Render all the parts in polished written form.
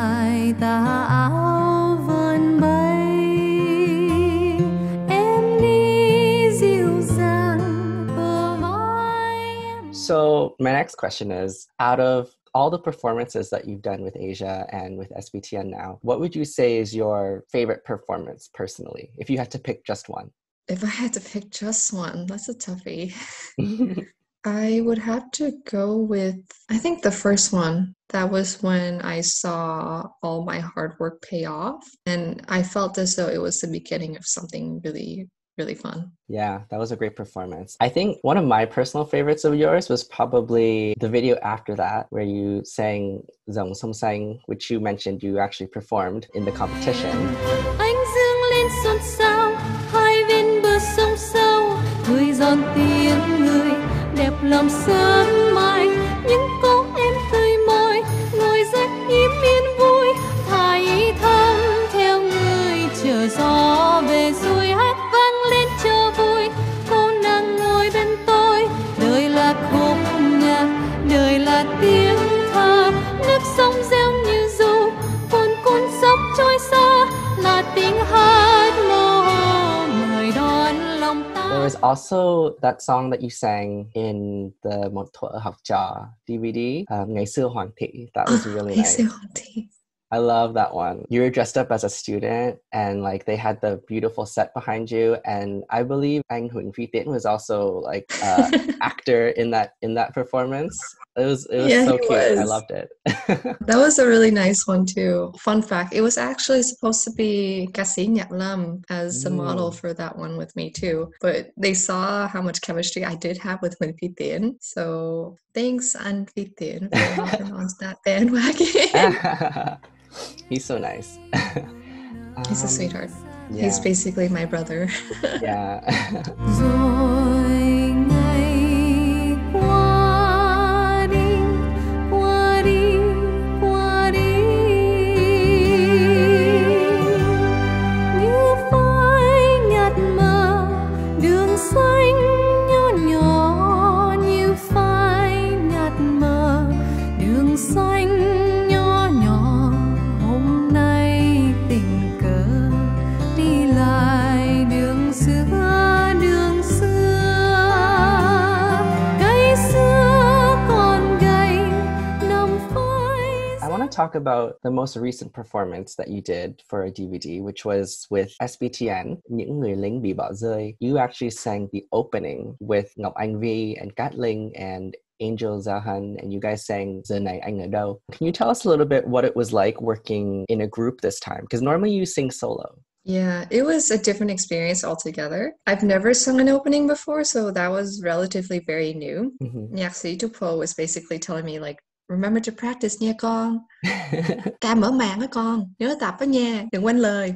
dài tà áo vươn bay, em đi dịu dàng bờ vai. So my next question is, out of all the performances that you've done with Asia and with SBTN now, what would you say is your favorite performance personally, if you had to pick just one? If I had to pick just one, that's a toughie. I would have to go with, I think the first one. That was when I saw all my hard work pay off, and I felt as though it was the beginning of something really, really fun. Yeah, that was a great performance. I think one of my personal favorites of yours was probably the video after that, where you sang Dòng Sông Xanh, which you mentioned you actually performed in the competition. Ánh dương lên xôn xao, hai bên bờ sông sâu, người giòn tiếng người, đẹp lòng sớm mai, những cô em tươi môi, ngồi rất im yên vui, thấy thăm theo người chờ gió về rồi hát vang lên cho vui, cô nàng ngồi bên tôi, đời là khúc nhạc, đời là tiếng thơ, nước sông reo như ru, cuồn cuộn dốc trôi xa, là tiếng hát mơ mời đón lòng ta. There was also that song that you sang in the Một Thuở Học Trò DVD, Ngày Xưa Hoàng Thị. That was really nice. I love that one. You were dressed up as a student, and like they had the beautiful set behind you. And I believe Anh Huỳnh Phi Tiễn was also like actor in that performance. It was Yeah, so he cute. was. I loved it. That was a really nice one too. Fun fact, it was actually supposed to be ca sĩ Nhạc Lâm as a model for that one with me too. But they saw how much chemistry I did have with Huỳnh Phi Tiễn. So thanks, Anh Phi Tiễn, for hopping on that bandwagon. He's so nice. He's a sweetheart. Yeah. He's basically my brother. Yeah. Rồi ngày qua đi, qua đi, qua đi, như phai nhạt mờ, đường xanh nhỏ nhỏ, như phai nhạt mờ, đường xanh nhỏ nhỏ, hôm nay tình cờ đi lại đường xưa, đường xưa, cây xưa còn gầy nằm phai. I want to talk about the most recent performance that you did for a DVD, which was with SBTN, Những Người, Lính bị bỏ rơi. You actually sang the opening with Ngọc Anh Vi and Cát Linh and Angel Zahan, and you guys sang Giờ Này Anh Ở Đâu. Can you tell us a little bit what it was like working in a group this time? Because normally you sing solo. Yeah, it was a different experience altogether. I've never sung an opening before, so that was relatively very new. Nhạc sĩ Trúc Phổ was basically telling me like, remember to practice nha con. Ca mở màn á con, nhớ tập á nha, đừng quên lời.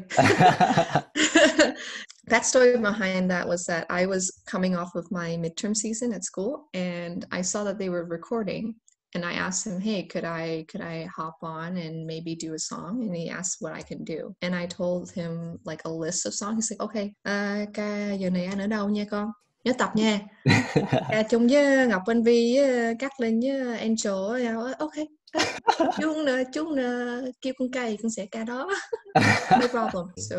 Backstory behind that was that I was coming off of my midterm season at school, and I saw that they were recording. And I asked him, hey, could I hop on and maybe do a song? And he asked what I can do. And I told him like a list of songs. He's like, okay, ca Giờ Này Anh Ở Đâu nha con, nhớ tập nha. Ca chung với Ngọc Anh Vi với Cát Linh với Angel. Okay. Chú kêu con ca gì con sẽ ca đó. No problem. So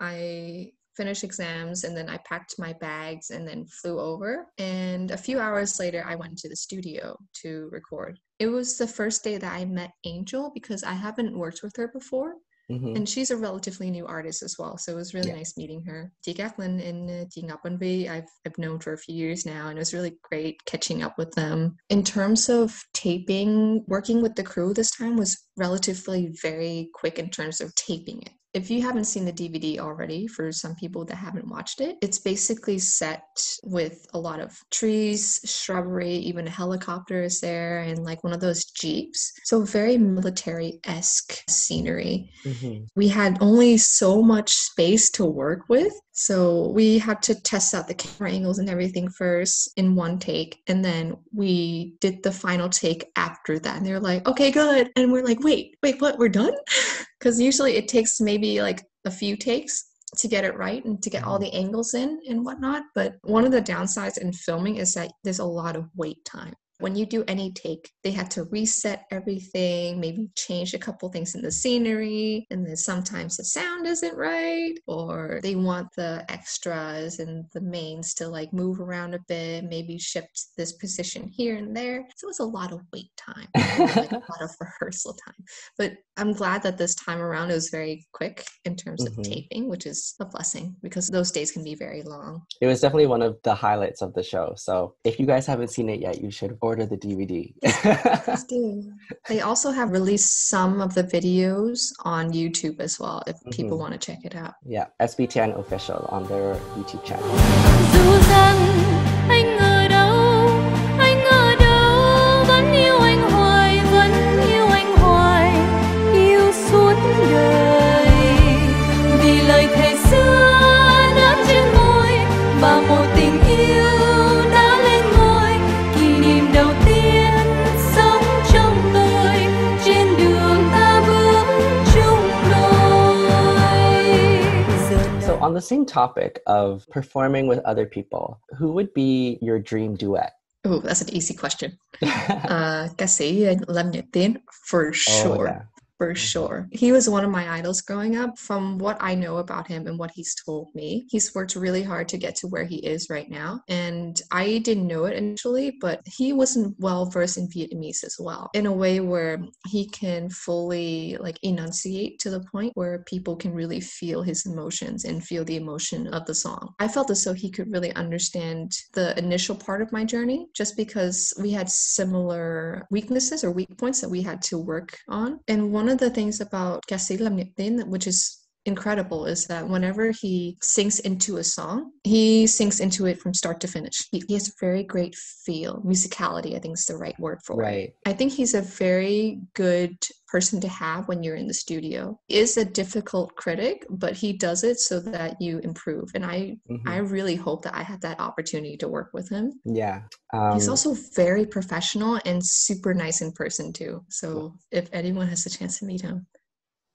I finished exams, and then I packed my bags and then flew over. And a few hours later, I went to the studio to record. It was the first day that I met Angel, because I haven't worked with her before. And she's a relatively new artist as well, so it was really nice meeting her. Chị Gatlin and chị Ngọc Anh Vi, I've known for a few years now, and it was really great catching up with them. In terms of taping, working with the crew this time was relatively very quick in terms of taping it. If you haven't seen the DVD already, for some people that haven't watched it, it's basically set with a lot of trees, shrubbery, even a helicopter is there, and like one of those jeeps. So very military-esque scenery. We had only so much space to work with, so we had to test out the camera angles and everything first in one take, and then we did the final take after that. And they were like, okay, good. And we're like, wait, what? We're done? Because usually it takes maybe like a few takes to get it right and to get all the angles in and whatnot. But one of the downsides in filming is that there's a lot of wait time. When you do any take, they had to reset everything, maybe change a couple things in the scenery, and then sometimes the sound isn't right, or they want the extras and the mains to like move around a bit, maybe shift this position here and there. So it was a lot of wait time, like a lot of rehearsal time. But I'm glad that this time around it was very quick in terms of taping, which is a blessing because those days can be very long. It was definitely one of the highlights of the show. So if you guys haven't seen it yet, you should order the DVD. Please do. They also have released some of the videos on YouTube as well if people want to check it out. Yeah, SBTN official on their YouTube channel. Dù rằng anh ở đâu, anh ở đâu, vẫn yêu anh hoài, vẫn yêu anh hoài, yêu suốt đời. Vì lời thề xưa đã trên môi và một tình yêu đã lên ngôi, kỷ niệm đầu tiên sống trong tôi, trên đường ta bước chung đôi. So on the same topic of performing with other people, who would be your dream duet? Oh, that's an easy question. Ca sĩ Lâm Nhật Tiến, for sure. Oh, yeah. For sure. He was one of my idols growing up. From what I know about him and what he's told me, he's worked really hard to get to where he is right now. And I didn't know it initially, but he wasn't well versed in Vietnamese as well, in a way where he can fully like enunciate to the point where people can really feel his emotions and feel the emotion of the song. I felt as though he could really understand the initial part of my journey just because we had similar weaknesses or weak points that we had to work on. And one of the things about ca sĩ Lâm Nhật Tiến, which is incredible, is that whenever he sings into a song, he sings into it from start to finish. He has very great feel. Musicality, I think is the right word for it. I think he's a very good person to have when you're in the studio. He is a difficult critic, but he does it so that you improve. And I really hope that I had that opportunity to work with him. Yeah. He's also very professional and super nice in person too. So if anyone has a chance to meet him,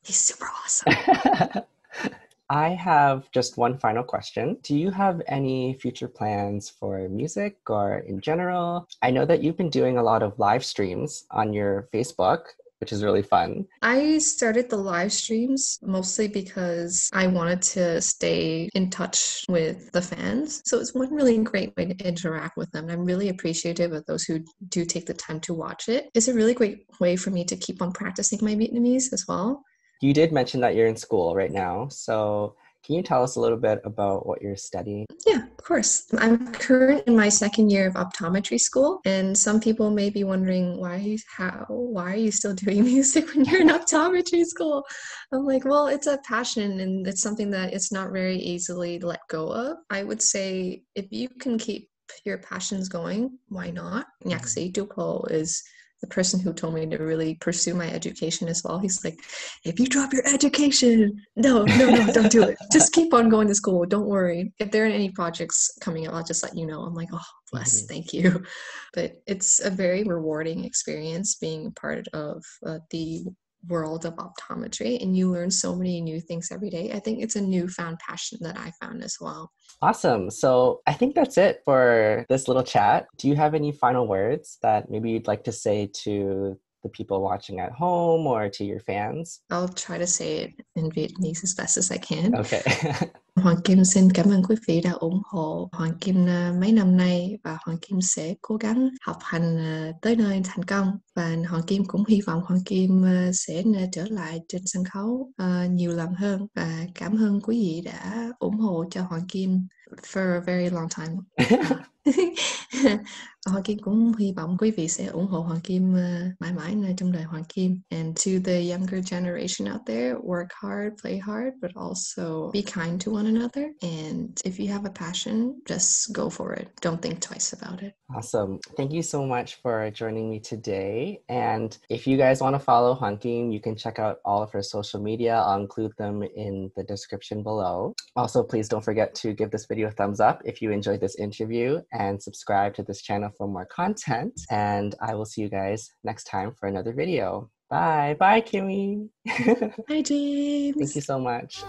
he's super awesome. I have just one final question. Do you have any future plans for music or in general? I know that you've been doing a lot of live streams on your Facebook, which is really fun. I started the live streams mostly because I wanted to stay in touch with the fans. So it's one really great way to interact with them. I'm really appreciative of those who do take the time to watch it. It's a really great way for me to keep on practicing my Vietnamese as well. You did mention that you're in school right now. So can you tell us a little bit about what you're studying? Yeah, of course. I'm currently in my second year of optometry school. And some people may be wondering, why are you still doing music when you're in optometry school? I'm like, well, it's a passion and it's something that it's not very easily let go of. I would say if you can keep your passions going, why not? Nhạc sĩ Trúc Hồ is the person who told me to really pursue my education as well. He's like, if you drop your education, no, don't do it. Just keep on going to school. Don't worry. If there are any projects coming up, I'll just let you know. I'm like, oh, bless, thank you. But it's a very rewarding experience being part of the world of optometry, and you learn so many new things every day. I think it's a newfound passion that I found as well. Awesome. So I think that's it for this little chat. Do you have any final words that maybe you'd like to say to the people watching at home or to your fans? I'll try to say it in Vietnamese as best as I can. Okay. Hoàng Kim xin cảm ơn quý vị đã ủng hộ Hoàng Kim mấy năm nay, và Hoàng Kim sẽ cố gắng học hành tới nơi thành công, và Hoàng Kim cũng hy vọng Hoàng Kim sẽ trở lại trên sân khấu nhiều lần hơn, và cảm ơn quý vị đã ủng hộ cho Hoàng Kim for a very long time. Hoàng Kim cũng hy vọng quý vị sẽ ủng hộ Hoàng Kim mãi mãi trong đời Hoàng Kim. And to the younger generation out there, work hard, play hard, but also be kind to one another. And if you have a passion, just go for it. Don't think twice about it. Awesome. Thank you so much for joining me today. And if you guys want to follow Hoàng Kim, you can check out all of her social media. I'll include them in the description below. Also, please don't forget to give this video a thumbs up if you enjoyed this interview, and subscribe to this channel for more content. And I will see you guys next time for another video. Bye. Bye, Kimmy. Hi, James. Thank you so much.